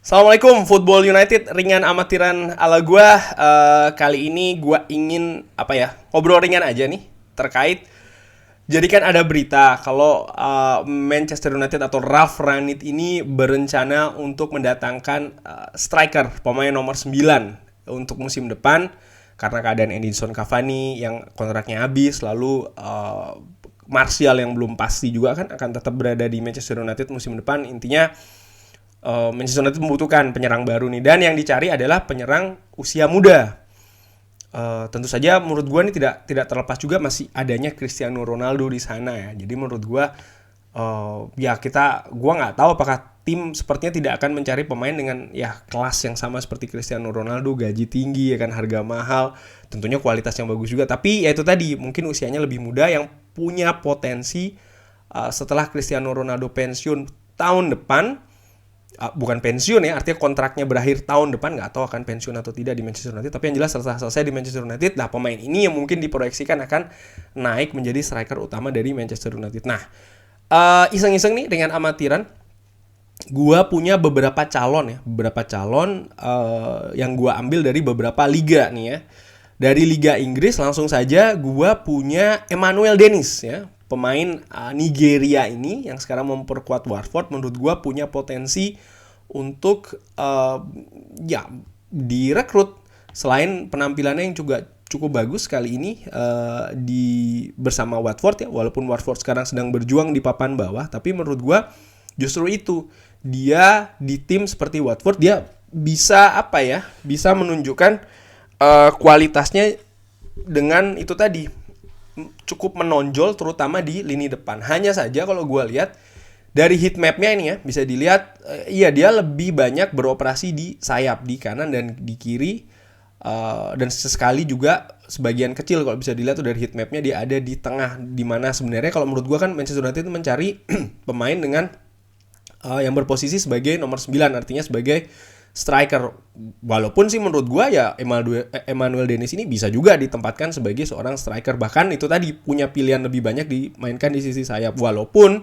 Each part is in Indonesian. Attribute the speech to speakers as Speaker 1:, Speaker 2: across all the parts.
Speaker 1: Assalamualaikum Football United, ringan amatiran ala gua. Kali ini gua ingin ngobrol ringan aja nih terkait. Jadi kan ada berita kalau Manchester United atau Ralf Rangnick ini berencana untuk mendatangkan striker pemain nomor 9 untuk musim depan karena keadaan Edinson Cavani yang kontraknya habis, lalu Martial yang belum pasti juga kan akan tetap berada di Manchester United musim depan. Intinya Manchester United membutuhkan penyerang baru nih, dan yang dicari adalah penyerang usia muda. Tentu saja menurut gue ini tidak terlepas juga masih adanya Cristiano Ronaldo di sana ya. Jadi menurut gue gue nggak tahu apakah tim sepertinya tidak akan mencari pemain dengan ya kelas yang sama seperti Cristiano Ronaldo, gaji tinggi ya kan, harga mahal, tentunya kualitas yang bagus juga. Tapi ya itu tadi, mungkin usianya lebih muda yang punya potensi setelah Cristiano Ronaldo pensiun tahun depan. Bukan pensiun ya, artinya kontraknya berakhir tahun depan, nggak tahu akan pensiun atau tidak di Manchester United, tapi yang jelas setelah selesai di Manchester United, nah pemain ini yang mungkin diproyeksikan akan naik menjadi striker utama dari Manchester United. Nah, iseng-iseng nih dengan amatiran, gua punya beberapa calon yang gua ambil dari beberapa liga nih ya. Dari Liga Inggris langsung saja gua punya Emmanuel Dennis ya, pemain Nigeria ini yang sekarang memperkuat Watford. Menurut gue punya potensi untuk direkrut. Selain penampilannya yang juga cukup bagus kali ini bersama Watford ya, walaupun Watford sekarang sedang berjuang di papan bawah, tapi menurut gue justru itu, dia di tim seperti Watford dia bisa bisa menunjukkan kualitasnya dengan itu tadi, cukup menonjol terutama di lini depan. Hanya saja kalau gue lihat dari heat map-nya ini ya, bisa dilihat dia lebih banyak beroperasi di sayap, di kanan dan di kiri, dan sesekali juga sebagian kecil kalau bisa dilihat tuh dari heat map-nya dia ada di tengah, di mana sebenarnya kalau menurut gue kan Manchester United itu mencari pemain dengan yang berposisi sebagai nomor 9, artinya sebagai striker. Walaupun sih menurut gue ya Emmanuel Dennis ini bisa juga ditempatkan sebagai seorang striker, bahkan itu tadi punya pilihan lebih banyak dimainkan di sisi sayap. Walaupun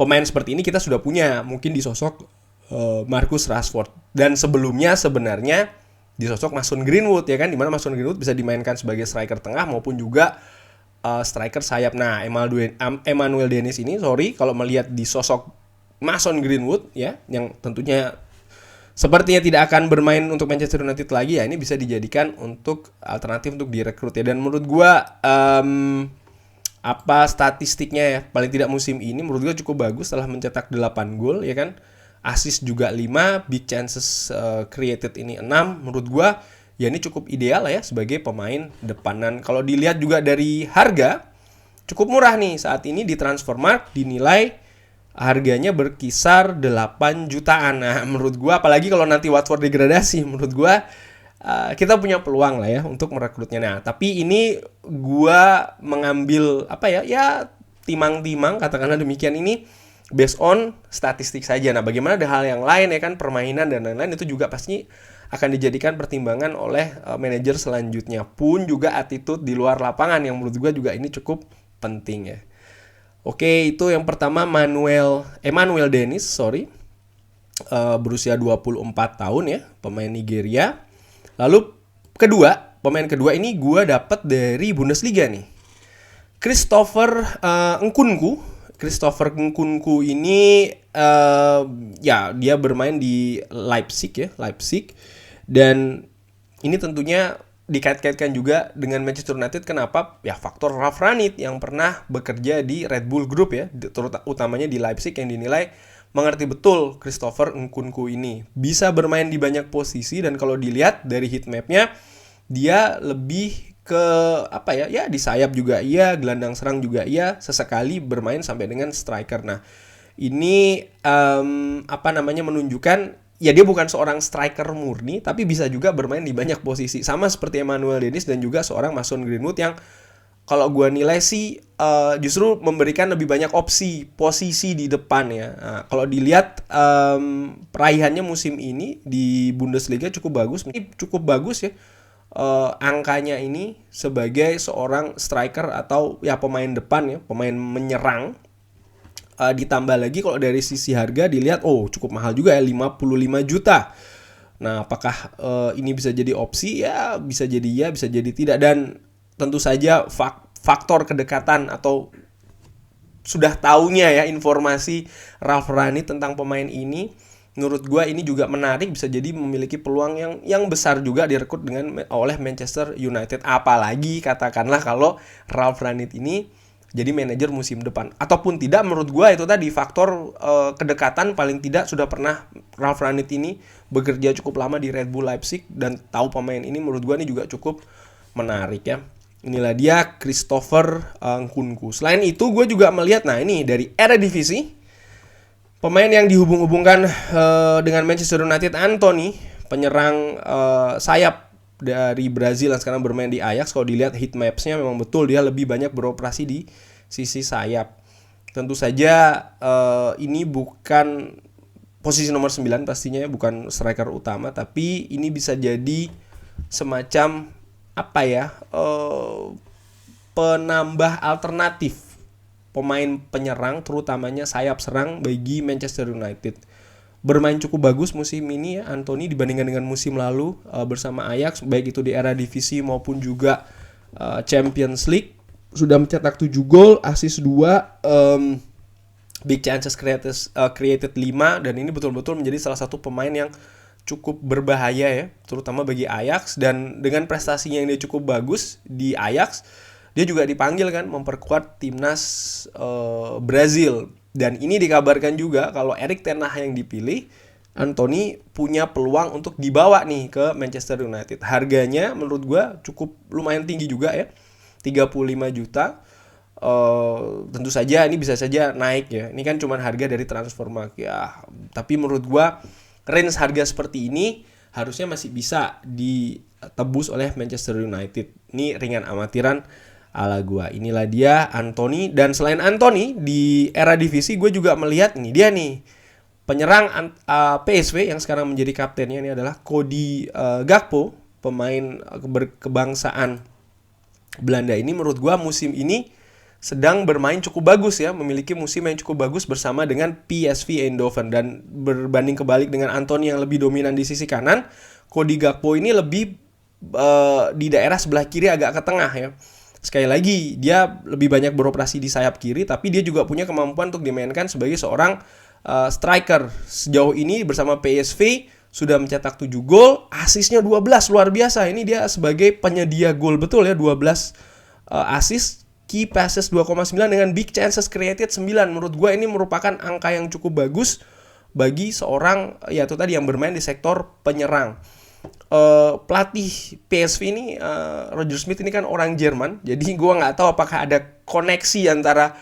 Speaker 1: pemain seperti ini kita sudah punya mungkin di sosok Marcus Rashford, dan sebelumnya sebenarnya di sosok Mason Greenwood ya kan, dimana Mason Greenwood bisa dimainkan sebagai striker tengah maupun juga striker sayap. Nah, Emmanuel Dennis ini kalau melihat di sosok Mason Greenwood ya, yang tentunya sepertinya tidak akan bermain untuk Manchester United lagi ya, ini bisa dijadikan untuk alternatif untuk direkrut ya. Dan menurut gue statistiknya ya, paling tidak musim ini menurut gue cukup bagus, setelah mencetak 8 gol ya kan, assist juga 5, big chances created ini 6. Menurut gue ya ini cukup ideal ya sebagai pemain depanan. Kalau dilihat juga dari harga, cukup murah nih saat ini di Transfermarkt, dinilai harganya berkisar 8 jutaan. Nah, menurut gue apalagi kalau nanti Watford degradasi, menurut gue kita punya peluang lah ya untuk merekrutnya. Nah, tapi ini gue mengambil timang-timang, katakanlah demikian, ini based on statistik saja. Nah, bagaimana ada hal yang lain ya kan, permainan dan lain-lain, itu juga pasti akan dijadikan pertimbangan oleh manajer selanjutnya, pun juga attitude di luar lapangan yang menurut gue juga ini cukup penting ya. Oke, itu yang pertama Emmanuel Dennis, berusia 24 tahun ya, pemain Nigeria. Lalu pemain kedua ini gue dapat dari Bundesliga nih, Christopher Nkunku. Christopher Nkunku ini dia bermain di Leipzig, dan ini tentunya dikait-kaitkan juga dengan Manchester United. Kenapa? Ya faktor Ralf Rangnick yang pernah bekerja di Red Bull Group ya, utamanya di Leipzig, yang dinilai mengerti betul Christopher Nkunku ini. Bisa bermain di banyak posisi, dan kalau dilihat dari heat map-nya, dia lebih ke di sayap juga iya, gelandang serang juga iya, sesekali bermain sampai dengan striker. Nah, ini menunjukkan ya dia bukan seorang striker murni, tapi bisa juga bermain di banyak posisi. Sama seperti Emmanuel Dennis dan juga seorang Mason Greenwood yang kalau gue nilai sih justru memberikan lebih banyak opsi posisi di depan ya. Nah, kalau dilihat peraihannya musim ini di Bundesliga cukup bagus ya. Angkanya ini sebagai seorang striker atau ya pemain depan ya, pemain menyerang. Ditambah lagi kalau dari sisi harga dilihat, cukup mahal juga ya, 55 juta. Nah, apakah ini bisa jadi opsi? Ya, bisa jadi tidak. Dan tentu saja faktor kedekatan atau sudah taunya ya informasi Ralf Rangnick tentang pemain ini, menurut gue ini juga menarik, bisa jadi memiliki peluang yang besar juga direkrut oleh Manchester United. Apalagi katakanlah kalau Ralf Rangnick ini jadi manajer musim depan ataupun tidak, menurut gue itu tadi faktor kedekatan. Paling tidak sudah pernah Ralf Rangnick ini bekerja cukup lama di Red Bull Leipzig dan tahu pemain ini, menurut gue ini juga cukup menarik ya. Inilah dia Christopher Nkunku. Selain itu gue juga melihat, nah ini dari Eredivisie, pemain yang dihubung-hubungkan dengan Manchester United, Antony, penyerang sayap dari Brazil yang sekarang bermain di Ajax. Kalau dilihat heat maps-nya memang betul dia lebih banyak beroperasi di sisi sayap. Tentu saja ini bukan posisi nomor 9 pastinya, bukan striker utama, tapi ini bisa jadi semacam penambah alternatif pemain penyerang, terutamanya sayap serang bagi Manchester United. Bermain cukup bagus musim ini ya Antony dibandingkan dengan musim lalu bersama Ajax, baik itu di Eredivisie maupun juga Champions League. Sudah mencetak 7 gol, assist 2, big chances created 5, dan ini betul-betul menjadi salah satu pemain yang cukup berbahaya ya, terutama bagi Ajax. Dan dengan prestasinya yang dia cukup bagus di Ajax, dia juga dipanggil kan memperkuat timnas Brazil. Dan ini dikabarkan juga kalau Erik ten Hag yang dipilih, Antony punya peluang untuk dibawa nih ke Manchester United. Harganya menurut gue cukup lumayan tinggi juga ya, 35 juta. Tentu saja ini bisa saja naik ya. Ini kan cuma harga dari Transfermarkt ya. Tapi menurut gue range harga seperti ini harusnya masih bisa ditebus oleh Manchester United. Ini ringan amatiran ala gua. Inilah dia Antony. Dan selain Antony di Eredivisie gue juga melihat ini dia nih penyerang PSV yang sekarang menjadi kaptennya, ini adalah Cody Gakpo, pemain berkebangsaan Belanda. Ini menurut gua musim ini sedang bermain cukup bagus ya, memiliki musim yang cukup bagus bersama dengan PSV Eindhoven. Dan berbanding kebalik dengan Antony yang lebih dominan di sisi kanan, Cody Gakpo ini lebih di daerah sebelah kiri agak ke tengah ya. Sekali lagi dia lebih banyak beroperasi di sayap kiri, tapi dia juga punya kemampuan untuk dimainkan sebagai seorang striker. Sejauh ini bersama PSV sudah mencetak 7 gol, asisnya 12, luar biasa. Ini dia sebagai penyedia gol betul ya, 12 asis, key passes 2,9 dengan big chances created 9. Menurut gue ini merupakan angka yang cukup bagus bagi seorang ya itu tadi yang bermain di sektor penyerang. Pelatih PSV ini Roger Schmidt ini kan orang Jerman, jadi gue nggak tahu apakah ada koneksi antara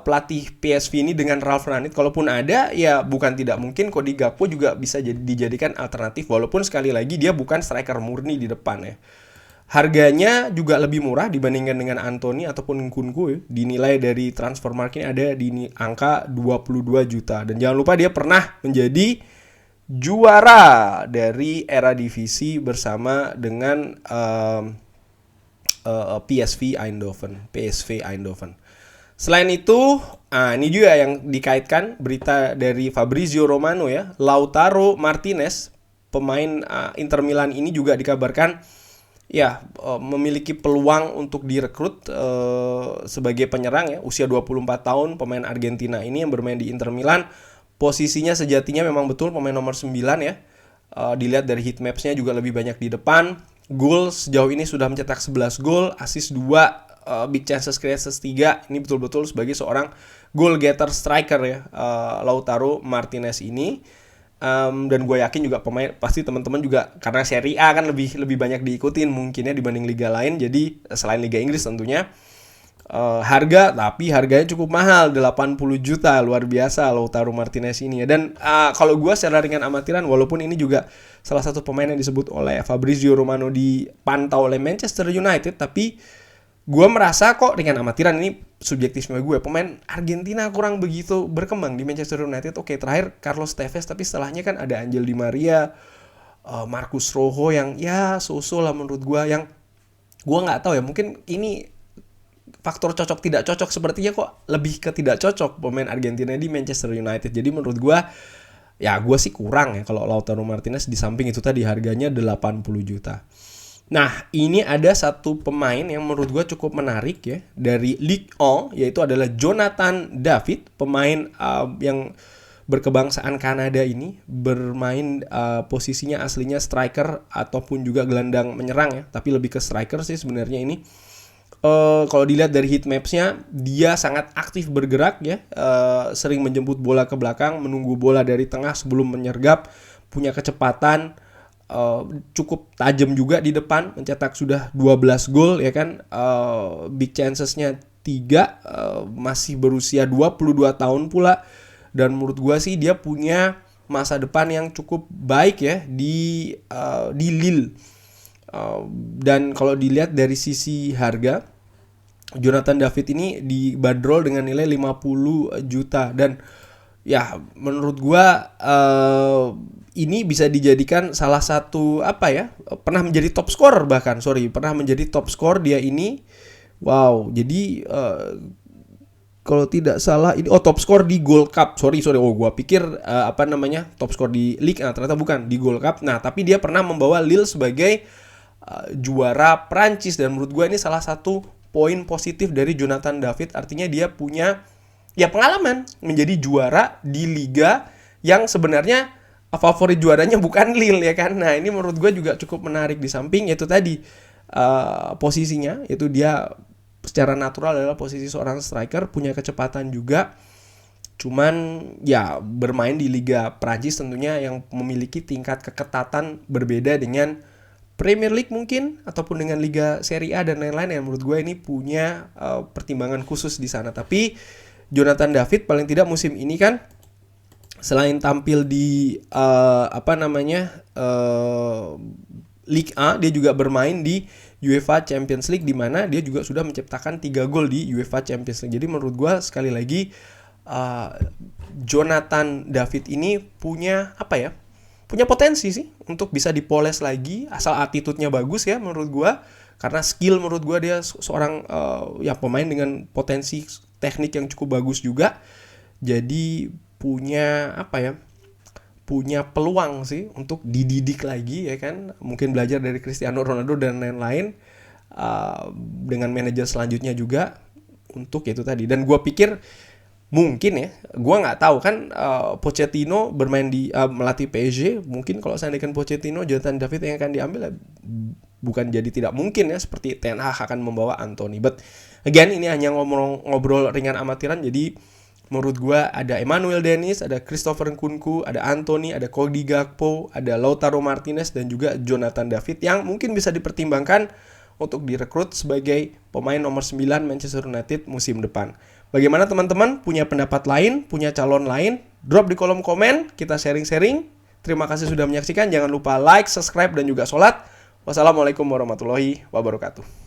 Speaker 1: pelatih PSV ini dengan Ralf Rangnick. Kalaupun ada, ya bukan tidak mungkin Cody Gakpo juga bisa dijadikan alternatif, walaupun sekali lagi dia bukan striker murni di depan ya. Harganya juga lebih murah dibandingkan dengan Antony ataupun Nkunku ya. Dinilai dari Transfermarkt ini ada di angka 22 juta. Dan jangan lupa dia pernah menjadi juara dari Eredivisie bersama dengan PSV Eindhoven. Selain itu, ini juga yang dikaitkan berita dari Fabrizio Romano ya, Lautaro Martinez, pemain Inter Milan ini juga dikabarkan ya memiliki peluang untuk direkrut sebagai penyerang ya, usia 24 tahun, pemain Argentina ini yang bermain di Inter Milan. Posisinya sejatinya memang betul pemain nomor 9 ya. Dilihat dari heat maps-nya juga lebih banyak di depan. Gol sejauh ini sudah mencetak 11 gol, assist 2, big chances created 3. Ini betul-betul sebagai seorang goal getter striker ya, Lautaro Martinez ini. Dan gue yakin juga pemain pasti teman-teman juga, karena Serie A kan lebih banyak diikutin mungkinnya dibanding liga lain. Jadi selain Liga Inggris tentunya, harganya cukup mahal, 80 juta, luar biasa Lautaro Martinez ini ya. Dan kalau gue secara ringan amatiran, walaupun ini juga salah satu pemain yang disebut oleh Fabrizio Romano dipantau oleh Manchester United, tapi gue merasa kok ringan amatiran, ini subjektifnya gue, pemain Argentina kurang begitu berkembang di Manchester United. Oke, terakhir Carlos Tevez, tapi setelahnya kan ada Angel Di Maria, Marcus Rojo yang ya so-so lah menurut gue, yang gue nggak tahu ya, mungkin ini faktor cocok tidak cocok sepertinya kok lebih ke tidak cocok pemain Argentina di Manchester United. Jadi menurut gue ya gue sih kurang ya kalau Lautaro Martinez, di samping itu tadi harganya 80 juta. Nah, ini ada satu pemain yang menurut gue cukup menarik ya dari Ligue 1, yaitu adalah Jonathan David, pemain yang berkebangsaan Kanada ini, bermain posisinya aslinya striker ataupun juga gelandang menyerang ya, tapi lebih ke striker sih sebenarnya ini. Kalau dilihat dari heat maps-nya, dia sangat aktif bergerak ya, sering menjemput bola ke belakang, menunggu bola dari tengah sebelum menyergap, punya kecepatan, cukup tajam juga di depan, mencetak sudah 12 gol ya kan, big chances-nya 3, masih berusia 22 tahun pula, dan menurut gua sih dia punya masa depan yang cukup baik ya di Lille. Dan kalau dilihat dari sisi harga, Jonathan David ini dibanderol dengan nilai 50 juta, dan ya menurut gua ini bisa dijadikan salah satu pernah menjadi top scorer pernah menjadi top scorer dia ini. Wow, jadi kalau tidak salah ini top scorer di Gold Cup. Sorry. Gua pikir top scorer di Ligue 1, ternyata bukan, di Gold Cup. Nah, tapi dia pernah membawa Lille sebagai juara Prancis, dan menurut gua ini salah satu poin positif dari Jonathan David. Artinya dia punya ya pengalaman menjadi juara di liga yang sebenarnya favorit juaranya bukan Lille ya kan. Nah, ini menurut gue juga cukup menarik, di samping itu tadi posisinya, yaitu dia secara natural adalah posisi seorang striker, punya kecepatan juga. Cuman ya bermain di Liga Prancis tentunya yang memiliki tingkat keketatan berbeda dengan Premier League mungkin, ataupun dengan Liga Serie A dan lain-lain, yang menurut gue ini punya pertimbangan khusus di sana. Tapi Jonathan David paling tidak musim ini kan, selain tampil di Ligue 1, dia juga bermain di UEFA Champions League, di mana dia juga sudah menciptakan 3 gol di UEFA Champions League. Jadi menurut gue sekali lagi Jonathan David ini punya potensi sih untuk bisa dipoles lagi, asal attitude-nya bagus ya menurut gue. Karena skill menurut gue dia seorang pemain dengan potensi teknik yang cukup bagus juga. Jadi punya peluang sih untuk dididik lagi ya kan. Mungkin belajar dari Cristiano Ronaldo dan lain-lain, dengan manajer selanjutnya juga untuk itu tadi. Dan gue pikir mungkin ya, gue nggak tahu kan, Pochettino bermain melatih PSG. Mungkin kalau seandainya Pochettino, Jonathan David yang akan diambil, bukan jadi tidak mungkin ya, seperti Ten Hag akan membawa Anthony. But again, ini hanya ngobrol ringan amatiran. Jadi menurut gue ada Emmanuel Dennis, ada Christopher Nkunku, ada Anthony, ada Cody Gakpo, ada Lautaro Martinez, dan juga Jonathan David yang mungkin bisa dipertimbangkan untuk direkrut sebagai pemain nomor 9 Manchester United musim depan. Bagaimana teman-teman? Punya pendapat lain? Punya calon lain? Drop di kolom komen, kita sharing-sharing. Terima kasih sudah menyaksikan. Jangan lupa like, subscribe, dan juga sholat. Wassalamualaikum warahmatullahi wabarakatuh.